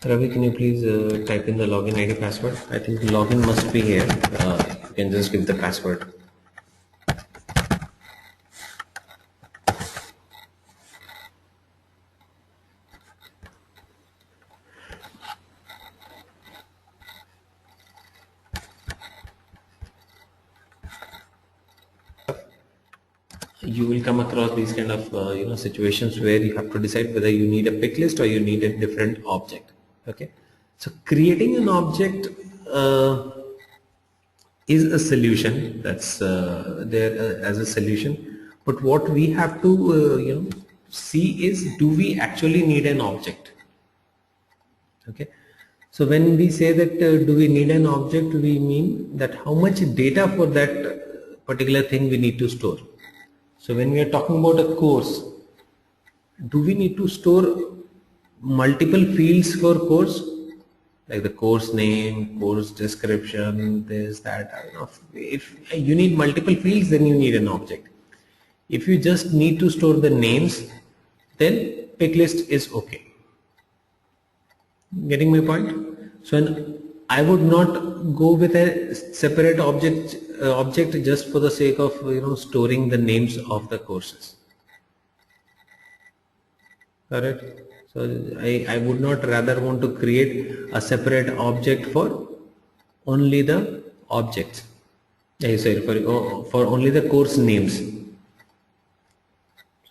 Ravi, can you please type in the login ID password? I think login must be here. You can just give the password. You will come across these kind of situations where you have to decide whether you need a pick list or you need a different object. Okay, so creating an object is a solution that's there as a solution, but what we have to see is, do we actually need an object? Okay, so when we say that do we need an object, we mean that how much data for that particular thing we need to store. So when we are talking about a course, do we need to store multiple fields for course, like the course name, course description, this, that? If you need multiple fields, then you need an object. If you just need to store the names, then pick list is okay. Getting my point? So I would not go with a separate object just for the sake of storing the names of the courses. Correct. So I would not rather want to create a separate object for only the objects. Sorry, for only the course names.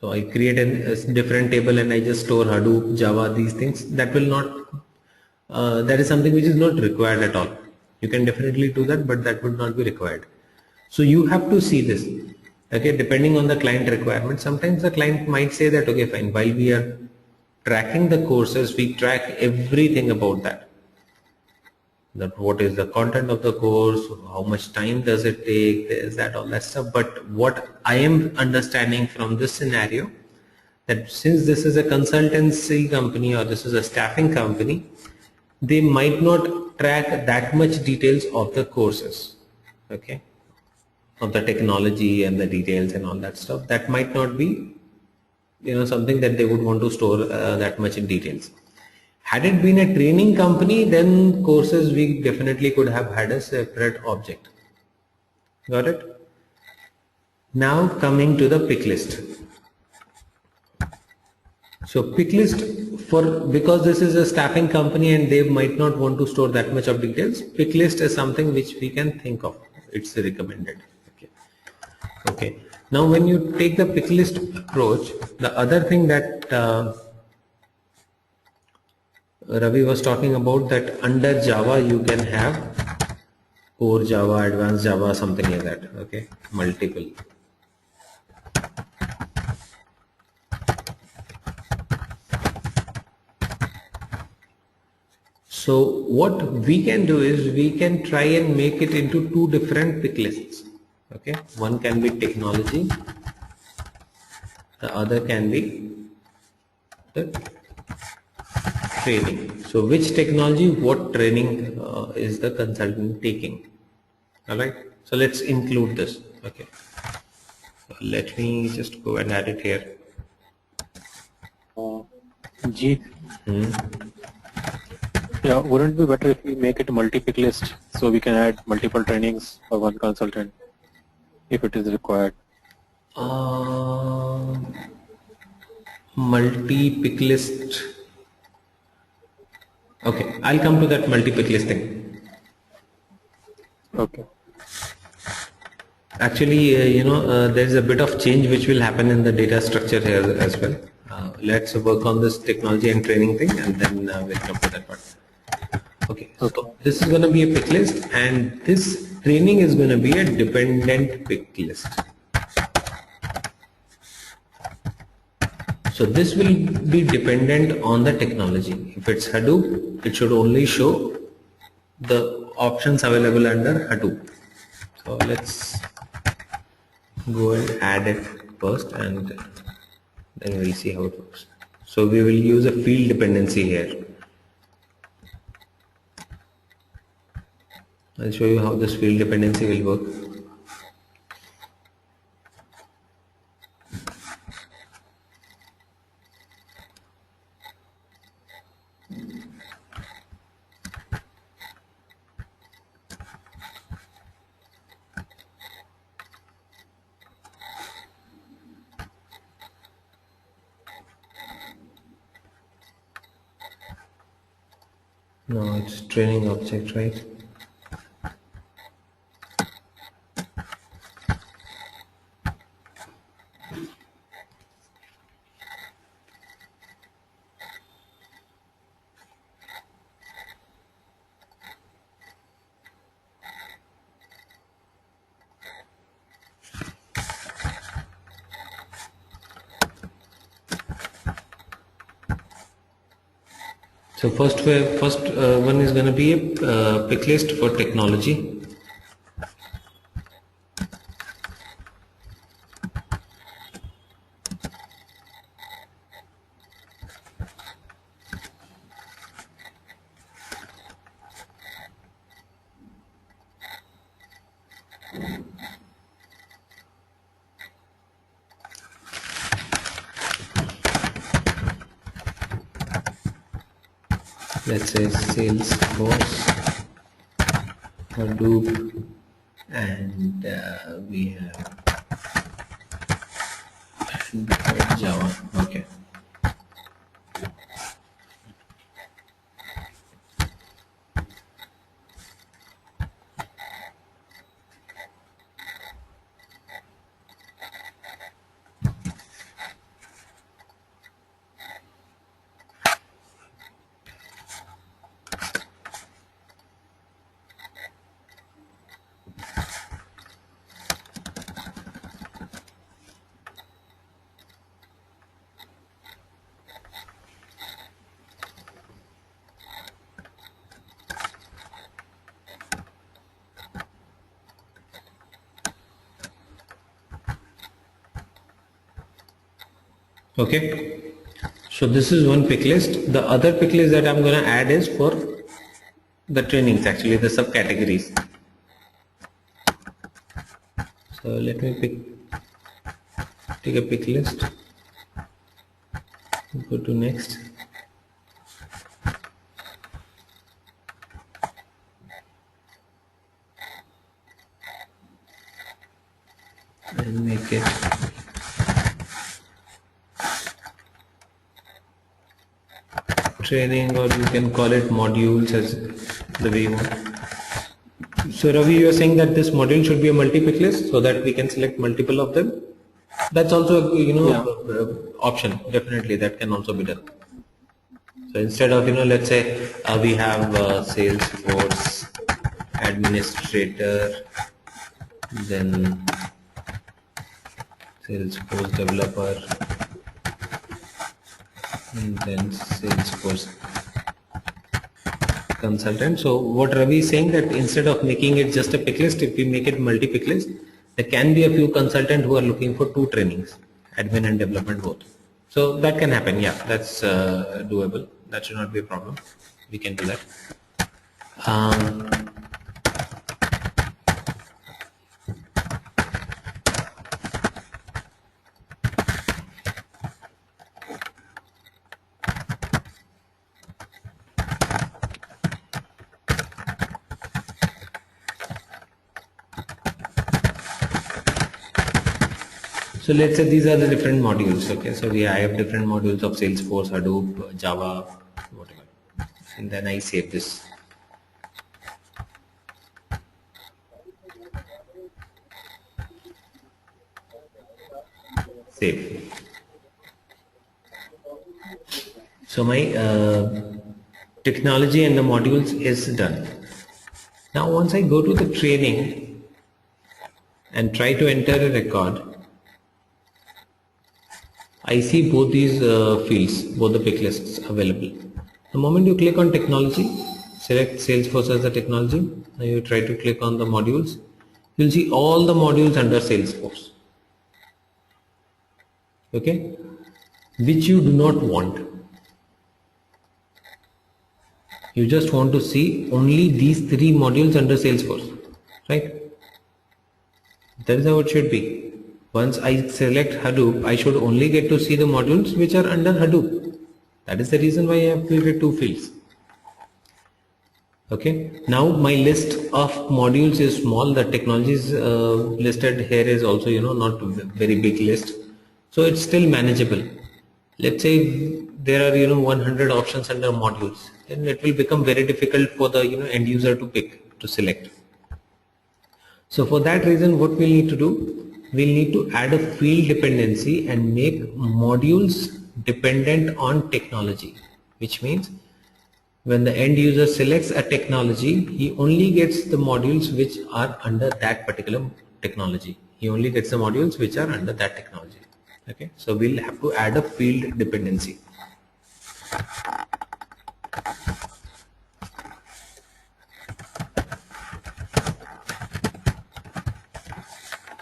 So I create a different table and I just store Hadoop, Java, these things. That will not, that is something which is not required at all. You can definitely do that, but that would not be required. So you have to see this. Okay, depending on the client requirement, sometimes the client might say that, okay, fine, while we are tracking the courses, we track everything about that. That what is the content of the course, how much time does it take, is that, all that stuff. But what I am understanding from this scenario, that since this is a consultancy company or this is a staffing company, they might not track that much details of the courses, okay, of the technology and the details and all that stuff. That might not be something that they would want to store that much in details. Had it been a training company, then courses we definitely could have had a separate object. Got it? Now coming to the pick list. So pick list, because this is a staffing company and they might not want to store that much of details, pick list is something which we can think of. It's recommended. Okay. Now when you take the pick list approach, the other thing that Ravi was talking about, that under Java you can have core Java, advanced Java, something like that. Okay, multiple. So what we can do is we can try and make it into two different pick lists. Okay, one can be technology, the other can be the training. So which technology, what training is the consultant taking? All right. So let's include this. Okay. Let me just go and add it here. Jeet. Yeah, wouldn't it be better if we make it a multi-pick list so we can add multiple trainings for one consultant if it is required? Multi-pick list. Okay, I'll come to that multi-pick list thing. Okay. Actually, there's a bit of change which will happen in the data structure here as well. Let's work on this technology and training thing, and then we'll come to that part. Okay, so this is going to be a pick list, and this training is going to be a dependent pick list. So this will be dependent on the technology. If it's Hadoop, it should only show the options available under Hadoop. So let's go and add it first, and then we'll see how it works. So we will use a field dependency here. I'll show you how this field dependency will work. No, it's training object, right? So first one is going to be a pick list for technology. Let's say Salesforce, Hadoop, and we have Java. Okay. Okay, so this is one pick list. The other pick list that I'm going to add is for the trainings, actually the subcategories. So let me take a pick list, go to next, and make it training, or you can call it modules, as the way you want. So Ravi, you are saying that this module should be a multi-pick list so that we can select multiple of them. That's also option. Definitely that can also be done. So instead of let's say we have Salesforce administrator, then Salesforce developer, and then Salesforce consultant. So what Ravi is saying, that instead of making it just a pick list, if we make it multi-pick list, there can be a few consultants who are looking for 2 trainings, admin and development both. So that can happen. Yeah, that's doable. That should not be a problem. We can do that. So let's say these are the different modules. Okay, so I have different modules of Salesforce, Hadoop, Java, whatever, and then I save this. Save. So my technology and the modules is done. Now once I go to the training and try to enter a record, I see both these fields, both the pick lists available. The moment you click on technology, select Salesforce as the technology, now you try to click on the modules, you'll see all the modules under Salesforce, okay, which you do not want. You just want to see only these 3 modules under Salesforce, right? That is how it should be. Once I select Hadoop, I should only get to see the modules which are under Hadoop. That is the reason why I have created 2 fields. Okay, now my list of modules is small. The technologies listed here is also not a very big list, so it's still manageable. Let's say there are 100 options under modules, then it will become very difficult for the end user to select. So for that reason, what we'll need to do, we'll need to add a field dependency and make modules dependent on technology, which means when the end user selects a technology, he only gets the modules which are under that particular technology. He only gets the modules which are under that technology. Okay, so we'll have to add a field dependency.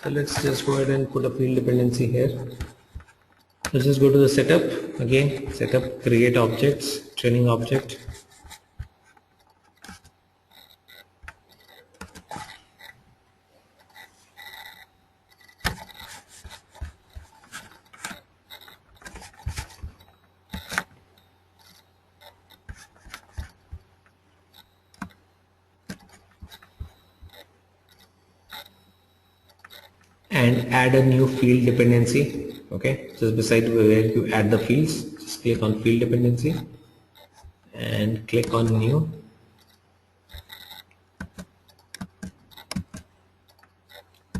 So let's just go ahead and put a field dependency here. Let's just go to the setup again, setup, create objects, training object. And add a new field dependency. Okay, just beside where you add the fields, just click on field dependency and click on new.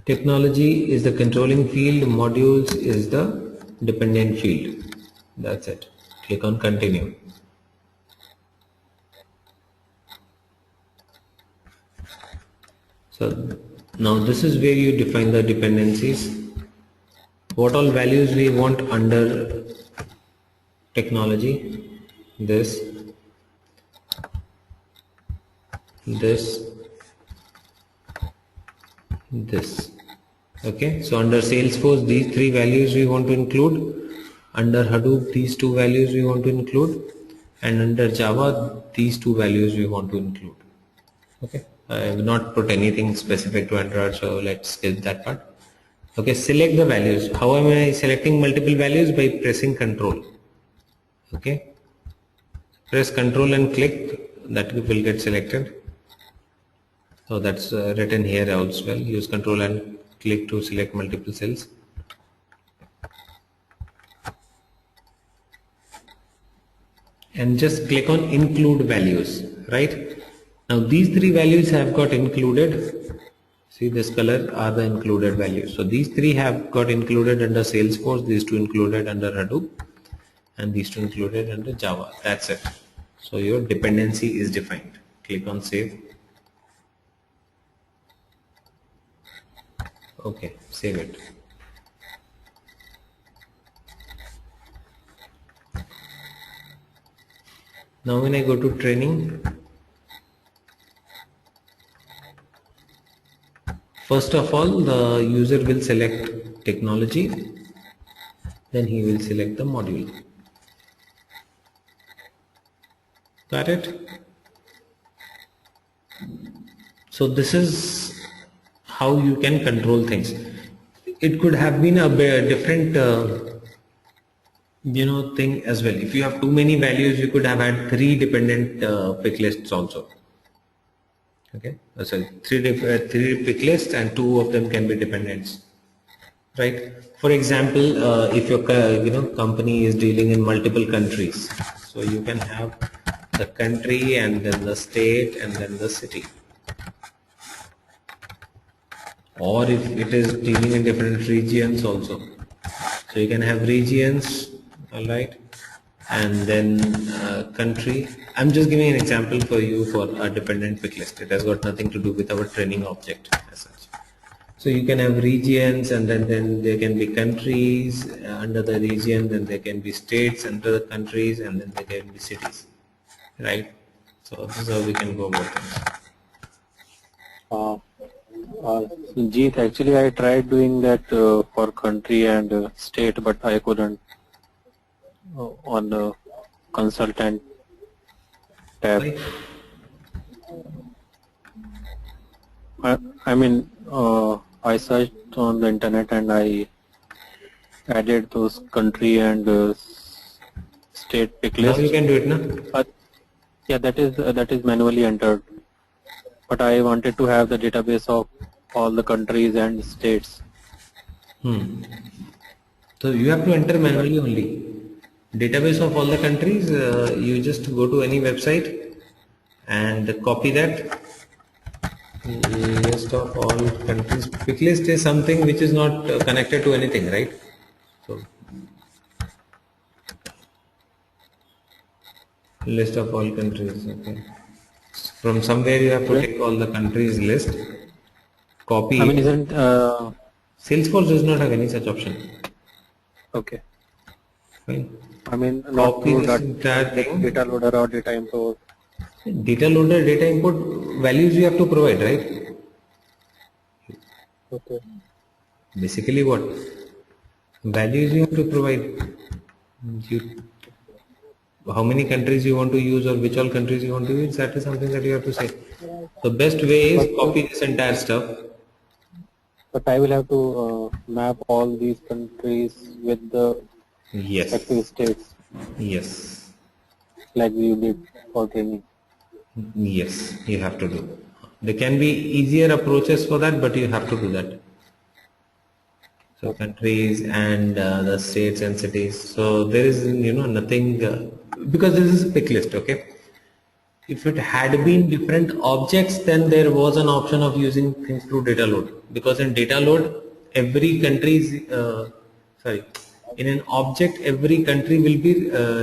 Technology is the controlling field, modules is the dependent field. That's it. Click on continue. So now this is where you define the dependencies. What all values we want under technology, this. Okay, so under Salesforce these 3 values we want to include, under Hadoop these 2 values we want to include, and under Java these 2 values we want to include. Okay, I have not put anything specific to Android, so let's skip that part. Okay, select the values. How am I selecting multiple values? By pressing Control. Okay, press Control and click, that will get selected. So that's written here as well. Use Control and click to select multiple cells. And just click on include values, right? Now these 3 values have got included. See, this color are the included values. So these 3 have got included under Salesforce, these 2 included under Hadoop, and these 2 included under Java. That's it. So your dependency is defined. Click on save. Okay, save it. Now when I go to training, first of all the user will select technology, then he will select the module. Got it? So this is how you can control things. It could have been a different thing as well. If you have too many values, you could have had 3 dependent pick lists also. Okay, sorry, 3 pick lists and 2 of them can be dependents, right? For example, if your company is dealing in multiple countries, so you can have the country and then the state and then the city. Or if it is dealing in different regions also, so you can have regions, all right, and then country. I'm just giving an example for you for a dependent pick list. It has got nothing to do with our training object as such. So you can have regions, and then there can be countries under the region, then there can be states under the countries, and then there can be cities, right? So this is how we can go about things. Jeet, actually I tried doing that for country and state, but I couldn't on the consultant tab. I mean, I searched on the internet and I added those country and state pick list. Now you can do it, no? Yeah, that is manually entered. But I wanted to have the database of all the countries and states. So you have to enter manually only. database of all the countries, you just go to any website and copy that list of all countries. Pick list is something which is not connected to anything, right? So list of all countries. Okay. From somewhere you have to take all the countries list, copy I mean, it. isn't Salesforce does not have any such option. okay? Fine. I mean, not Copy through this that entire thing. data loader or data import. Data loader, data import, values you have to provide, right? Okay. Basically what? Values you have to provide. You, how many countries you want to use or which all countries you want to use, that is something that you have to say. The best way is But copy this entire stuff. but I will have to map all these countries with the Yes. respective states, Yes. like you did for training. Yes, you have to do. There can be easier approaches for that, but you have to do that. So countries and the states and cities. So there is nothing because this is a pick list. Okay. If it had been different objects, then there was an option of using things through data load. Because in data load, every country is in an object, every country will be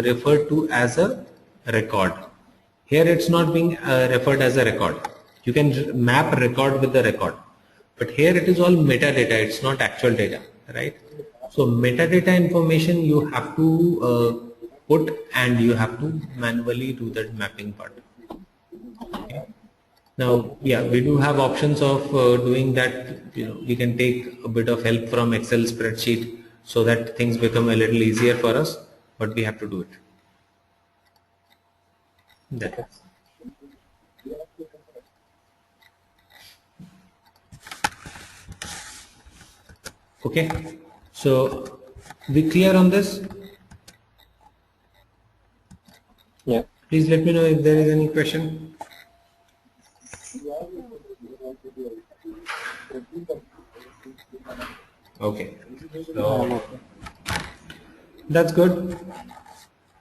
referred to as a record. Here it's not being referred as a record. You can map record with the record, but here it is all metadata. It's not actual data, right? So metadata information you have to put, and you have to manually do that mapping part. Okay. Now, yeah, we do have options of doing that. We can take a bit of help from Excel spreadsheet so that things become a little easier for us, but we have to do it. That. Okay, so we clear on this? Yeah. Please let me know if there is any question. Okay, so that's good.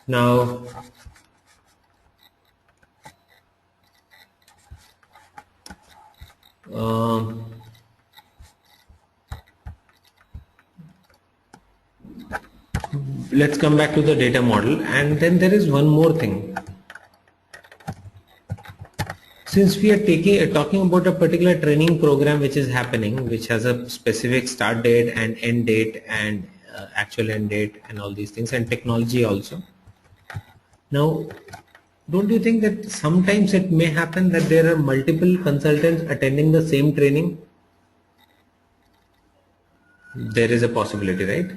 Now let's come back to the data model, and then there is one more thing. Since we are talking about a particular training program which is happening, which has a specific start date and end date and actual end date and all these things, and technology also. Now, don't you think that sometimes it may happen that there are multiple consultants attending the same training? There is a possibility, right?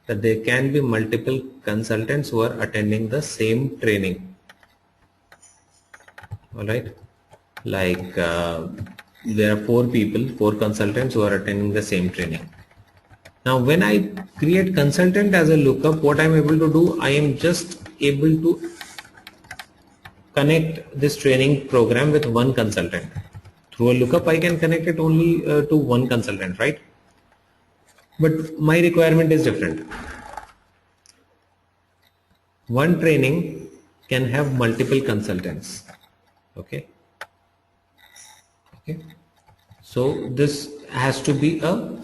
That there can be multiple consultants who are attending the same training. All right. Like there are four consultants who are attending the same training. Now when I create consultant as a lookup, what I am able to do, I am just able to connect this training program with one consultant. Through a lookup I can connect it only to one consultant, right? But my requirement is different. One training can have multiple consultants. Okay. Okay. So this has to be a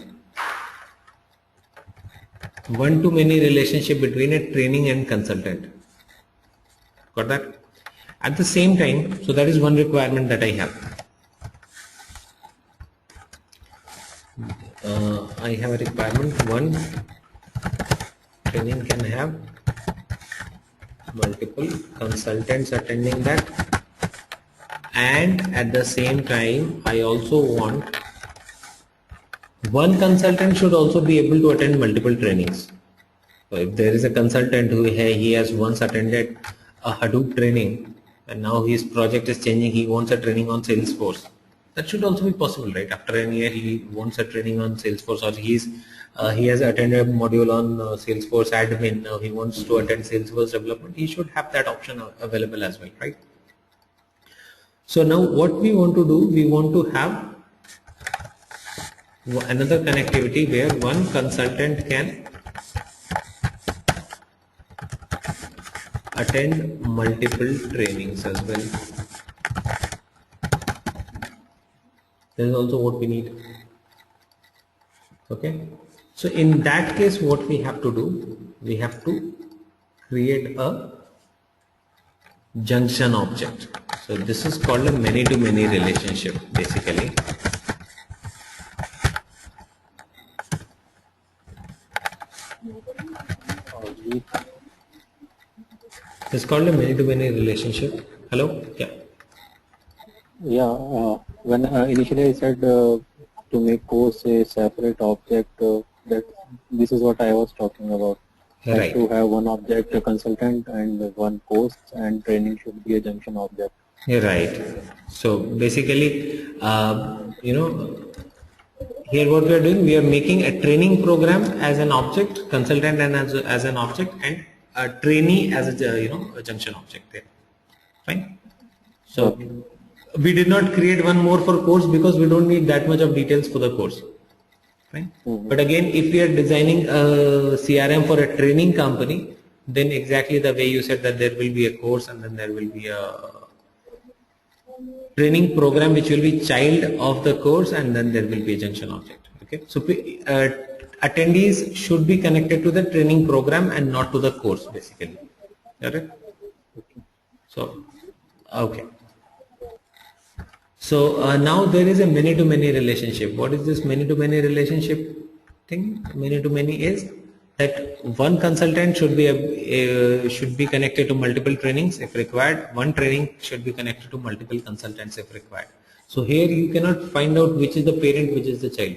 one-to-many relationship between a training and consultant. Got that? At the same time, so that is one requirement that I have. I have a requirement, one training can have multiple consultants attending that, and at the same time I also want one consultant should also be able to attend multiple trainings. So if there is a consultant who he has once attended a Hadoop training and now his project is changing, he wants a training on Salesforce, that should also be possible, right? After a year he wants a training on Salesforce, or he has attended a module on Salesforce admin, now he wants to attend Salesforce development, he should have that option available as well, right? So now what we want to do, we want to have another connectivity where one consultant can attend multiple trainings as well. This is also what we need. Okay, so in that case what we have to do, we have to create a junction object. So this is called a many-to-many relationship basically. It's called a many-to-many relationship. Hello? Yeah. Yeah, when initially I said to make course a separate object, that this is what I was talking about. That Right. to have one object, a consultant, and one course, and training should be a junction object. You're right. So basically, here what we are doing, we are making a training program as an object, consultant and as an object, and a trainee as a junction object there. Fine. So Okay. we did not create one more for course because we don't need that much of details for the course. Fine. But again, if we are designing a CRM for a training company, then exactly the way you said that there will be a course and then there will be a training program which will be child of the course and then there will be a junction object. Okay. So attendees should be connected to the training program and not to the course basically. Correct? So, okay. So now there is a many-to-many relationship. What is this many-to-many relationship thing? Many-to-many is that one consultant should be connected to multiple trainings if required. One training should be connected to multiple consultants if required. So here you cannot find out which is the parent, which is the child.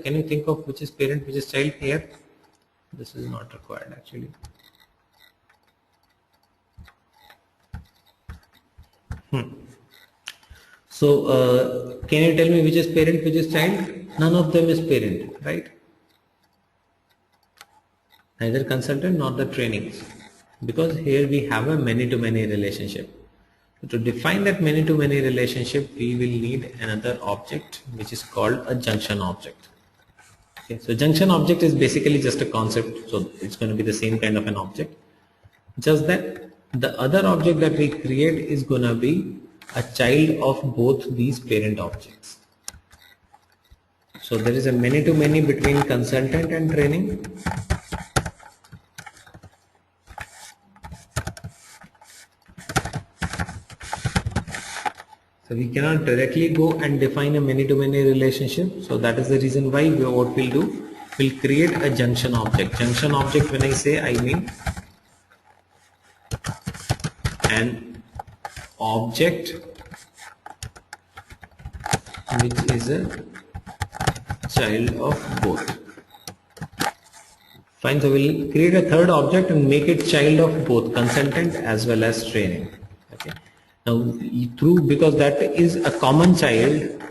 Can you think of which is parent, which is child here? This is not required actually. So can you tell me which is parent, which is child? None of them is parent, right? Neither consultant nor the trainings, because here we have a many-to-many relationship. So to define that many-to-many relationship, we will need another object which is called a junction object. Okay, so junction object is basically just a concept, so it's going to be the same kind of an object, just that the other object that we create is going to be a child of both these parent objects. So there is a many-to-many between consultant and training. So we cannot directly go and define a many-to-many relationship. So that is the reason why what we'll do, we'll create a junction object. Junction object, when I say, I mean an object which is a child of both. Fine, so we'll create a third object and make it child of both consultant as well as training. Okay. Now because that is a common child,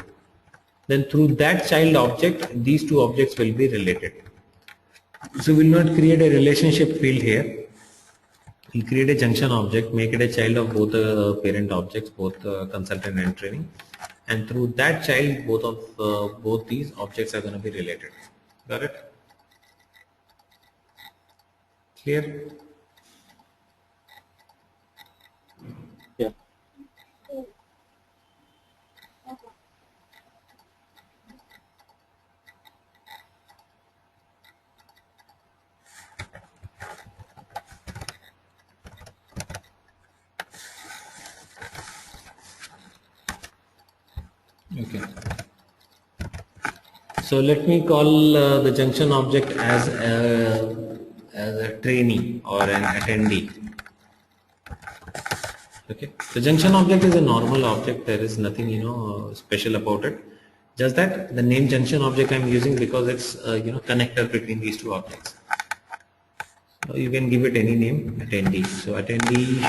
then through that child object, these two objects will be related. So we'll not create a relationship field here. We'll create a junction object, make it a child of both the parent objects, both consultant and training, and through that child, both these objects are going to be related. Got it? Clear? Yeah. Okay. So let me call the junction object as a trainee or an attendee. Okay. The junction object is a normal object. There is nothing special about it. Just that the name junction object I am using because it's connector between these two objects. So you can give it any name, attendee. So attendee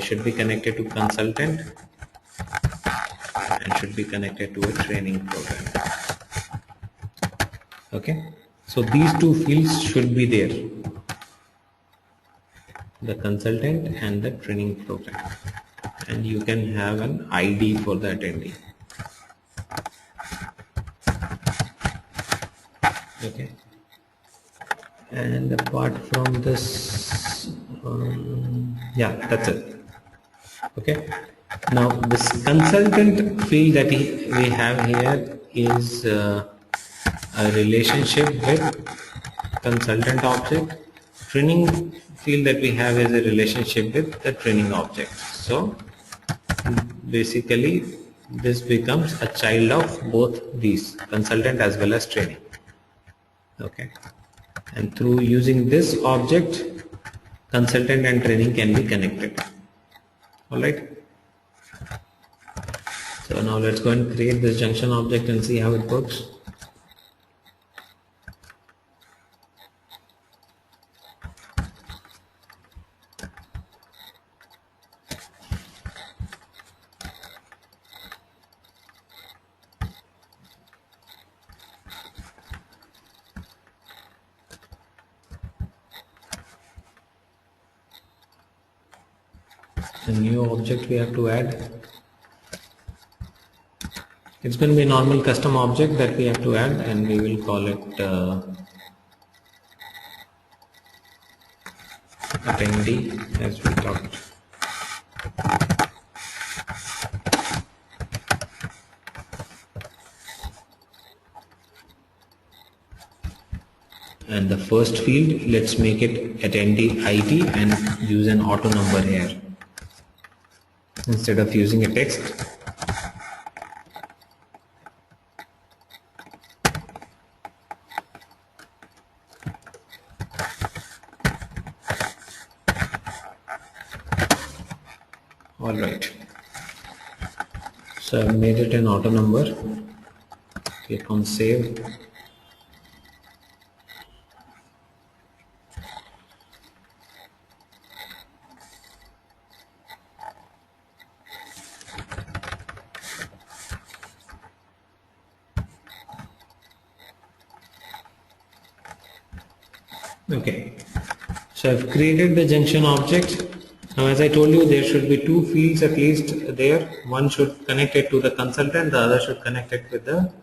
should be connected to consultant and should be connected to a training program. Okay, so these two fields should be there, the consultant and the training program, and you can have an ID for the attendee. Okay, and apart from this, Yeah, that's it. Okay. Now this consultant field that we have here is a relationship with consultant object. Training field that we have is a relationship with the training object. So basically this becomes a child of both these, consultant as well as training. Okay. And through using this object, consultant and training can be connected. Alright. So now let's go and create this junction object and see how it works. A new object we have to add. It's going to be a normal custom object that we have to add, and we will call it attendee as we talked. And the first field, let's make it attendee ID and use an auto number here instead of using a text. Alright, so I've made it an auto number. Click on save. Okay, so I've created the junction object. Now as I told you, there should be two fields at least there. One should connect it to the consultant, the other should connect it with the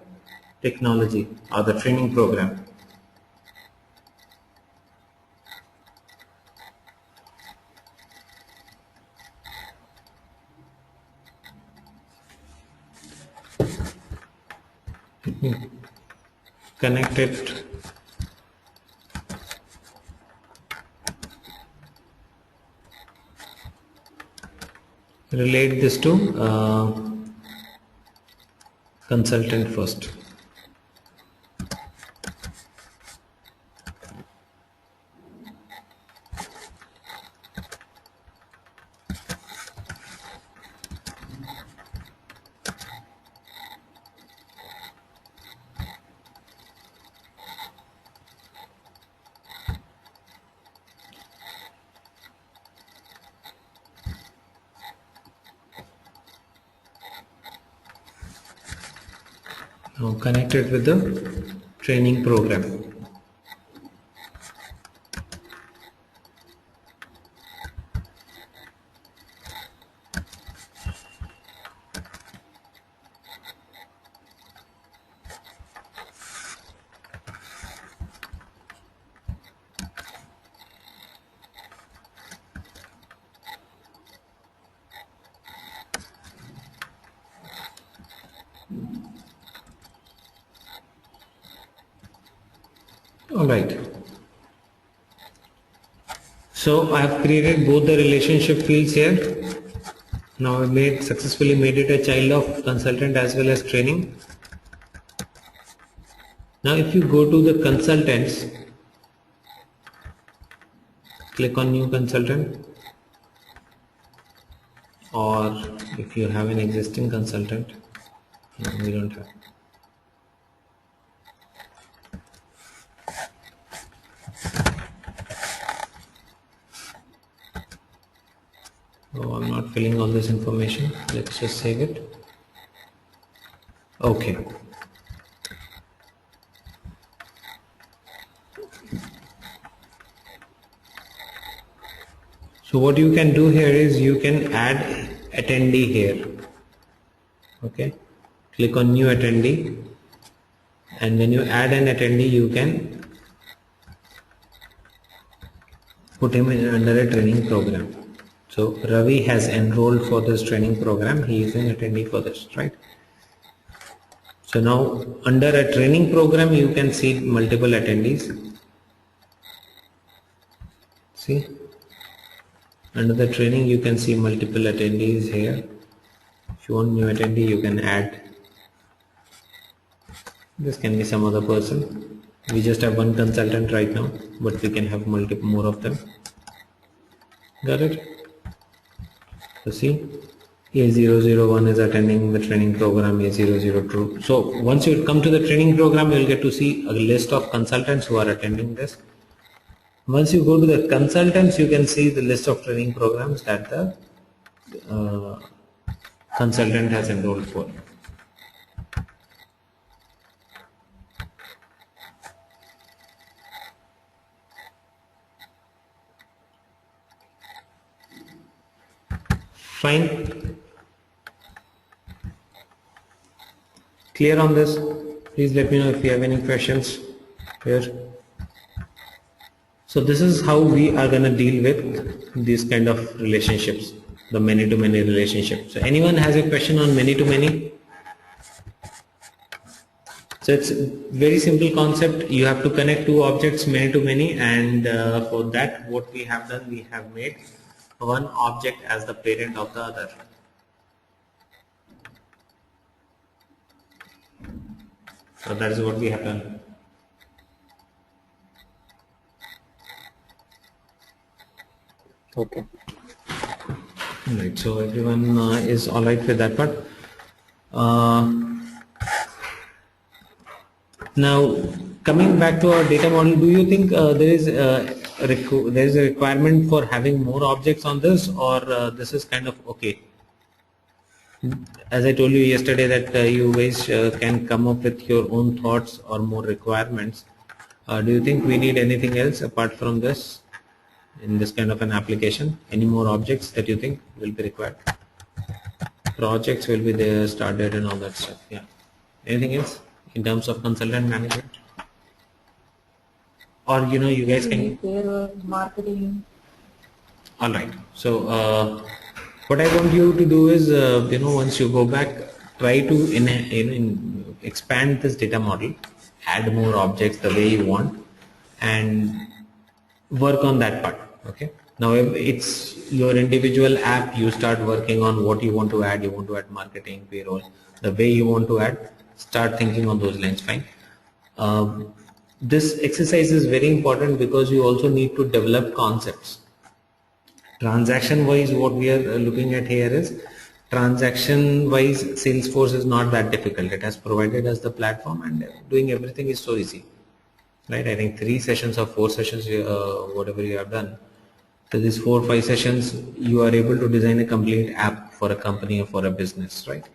technology or the training program. Connect it relate this to consultant first. Now connect it with the training program. Alright, so I have created both the relationship fields here. Now I successfully made it a child of consultant as well as training. Now if you go to the consultants, click on new consultant, or if you have an existing consultant, no, we don't have. Oh, I'm not filling all this information. Let's just save it. Okay. So what you can do here is you can add attendee here. Okay. Click on new attendee, and when you add an attendee, you can put him under a training program. So Ravi has enrolled for this training program. He is an attendee for this, right? So now under a training program, you can see multiple attendees. See, under the training, you can see multiple attendees here. If you want new attendee, you can add. This can be some other person. We just have one consultant right now, but we can have multiple more of them. Got it? So see, A001 is attending the training program, A002. So once you come to the training program, you'll get to see a list of consultants who are attending this. Once you go to the consultants, you can see the list of training programs that the consultant has enrolled for. Fine. Clear on this? Please let me know if you have any questions here. So this is how we are going to deal with these kind of relationships, the many-to-many relationship. So anyone has a question on many-to-many? So it's a very simple concept. You have to connect two objects many-to-many, and for that what we have done, we have made one object as the parent of the other. So that is what we have done. Okay. Right. So everyone is all right with that part. Now coming back to our data model, do you think there is a requirement for having more objects on this, or this is kind of okay? As I told you yesterday that you guys can come up with your own thoughts or more requirements. Do you think we need anything else apart from this in this kind of an application? Any more objects that you think will be required? Projects will be there, started and all that stuff. Yeah. Anything else in terms of consultant management? Or you guys can marketing. All right. So what I want you to do is once you go back, try to expand this data model, add more objects the way you want, and work on that part. Okay. Now if it's your individual app, you start working on what you want to add. You want to add marketing, payroll, the way you want to add. Start thinking on those lines. Fine. This exercise is very important because you also need to develop concepts. Transaction wise, what we are looking at here is transaction wise, Salesforce is not that difficult. It has provided us the platform, and doing everything is so easy, right? I think 3 sessions or 4 sessions, whatever you have done. So these 4 or 5 sessions, you are able to design a complete app for a company or for a business, right?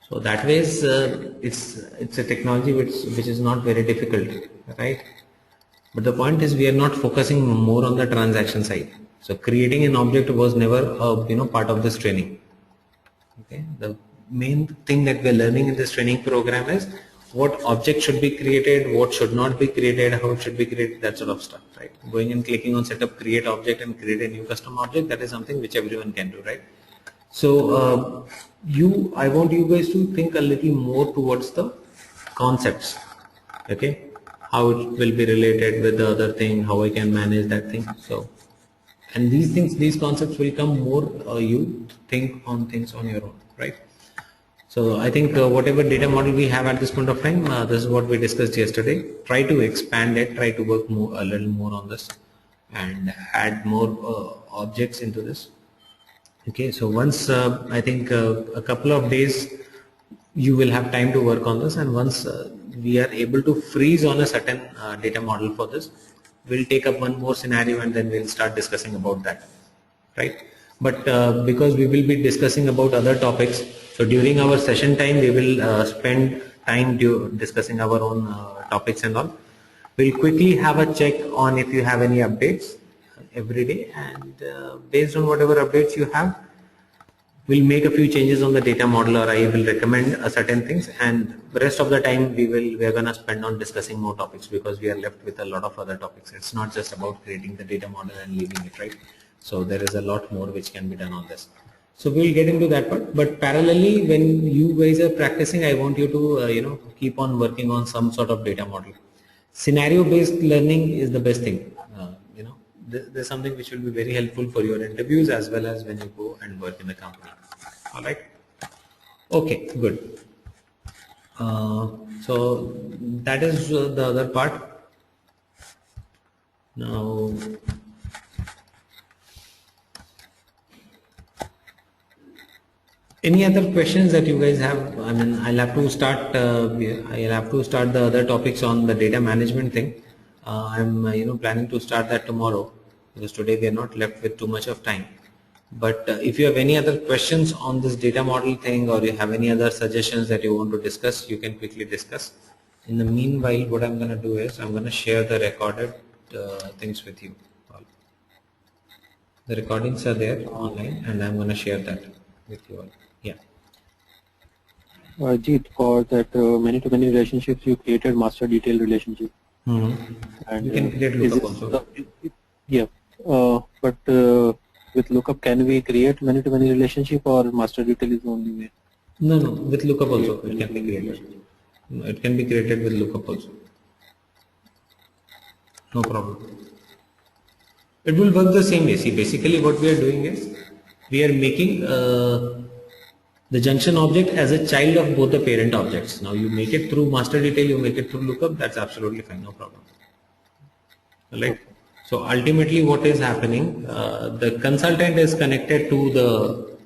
So that way, it's a technology which is not very difficult, right? But the point is, we are not focusing more on the transaction side. So creating an object was never part of this training. Okay, the main thing that we are learning in this training program is what object should be created, what should not be created, how it should be created, that sort of stuff, right? Going and clicking on setup, create object and create a new custom object, that is something which everyone can do, right? So I want you guys to think a little more towards the concepts, okay? How it will be related with the other thing, how I can manage that thing. So, and these concepts will come more, you think on things on your own, right? So I think whatever data model we have at this point of time, this is what we discussed yesterday. Try to expand it, try to work a little more on this and add more objects into this. Okay, so once I think a couple of days you will have time to work on this, and once we are able to freeze on a certain data model for this, we'll take up one more scenario and then we'll start discussing about that, right? But because we will be discussing about other topics, so during our session time we will spend time discussing our own topics and all. We'll quickly have a check on if you have any updates every day, and based on whatever updates you have, we'll make a few changes on the data model, or I will recommend certain things, and the rest of the time we are gonna spend on discussing more topics, because we are left with a lot of other topics. It's not just about creating the data model and leaving it, right? So there is a lot more which can be done on this. So we'll get into that part, but parallelly, when you guys are practicing, I want you to keep on working on some sort of data model. Scenario based learning is the best thing. There's something which will be very helpful for your interviews as well as when you go and work in the company. All right. Okay, good. So that is the other part. Now, any other questions that you guys have? I mean, I'll have to start the other topics on the data management thing. I'm planning to start that tomorrow, because today we are not left with too much of time. But if you have any other questions on this data model thing, or you have any other suggestions that you want to discuss, you can quickly discuss. In the meanwhile, what I'm going to do is I'm going to share the recorded things with you. The recordings are there online, and I'm going to share that with you all. Yeah. Jeet, for that many-to-many relationships, you created master detail relationship. And you can create lookup also. Yeah, but with lookup, can we create many-to-many relationship, or master detail is the only way? No, with lookup also it can be created. It can be created with lookup also. No problem. It will work the same way. See, basically what we are doing is we are making the junction object as a child of both the parent objects. Now you make it through master detail, you make it through lookup, that's absolutely fine, no problem. Right? So ultimately what is happening, the consultant is connected to the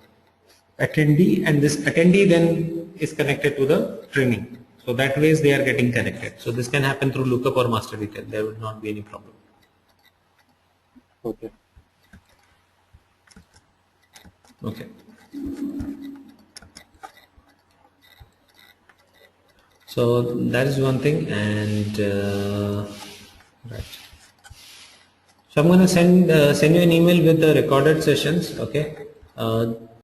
attendee, and this attendee then is connected to the training. So that ways they are getting connected. So this can happen through lookup or master detail. There would not be any problem. Okay. Okay. So that is one thing, and right. So I'm going to send you an email with the recorded sessions. Okay.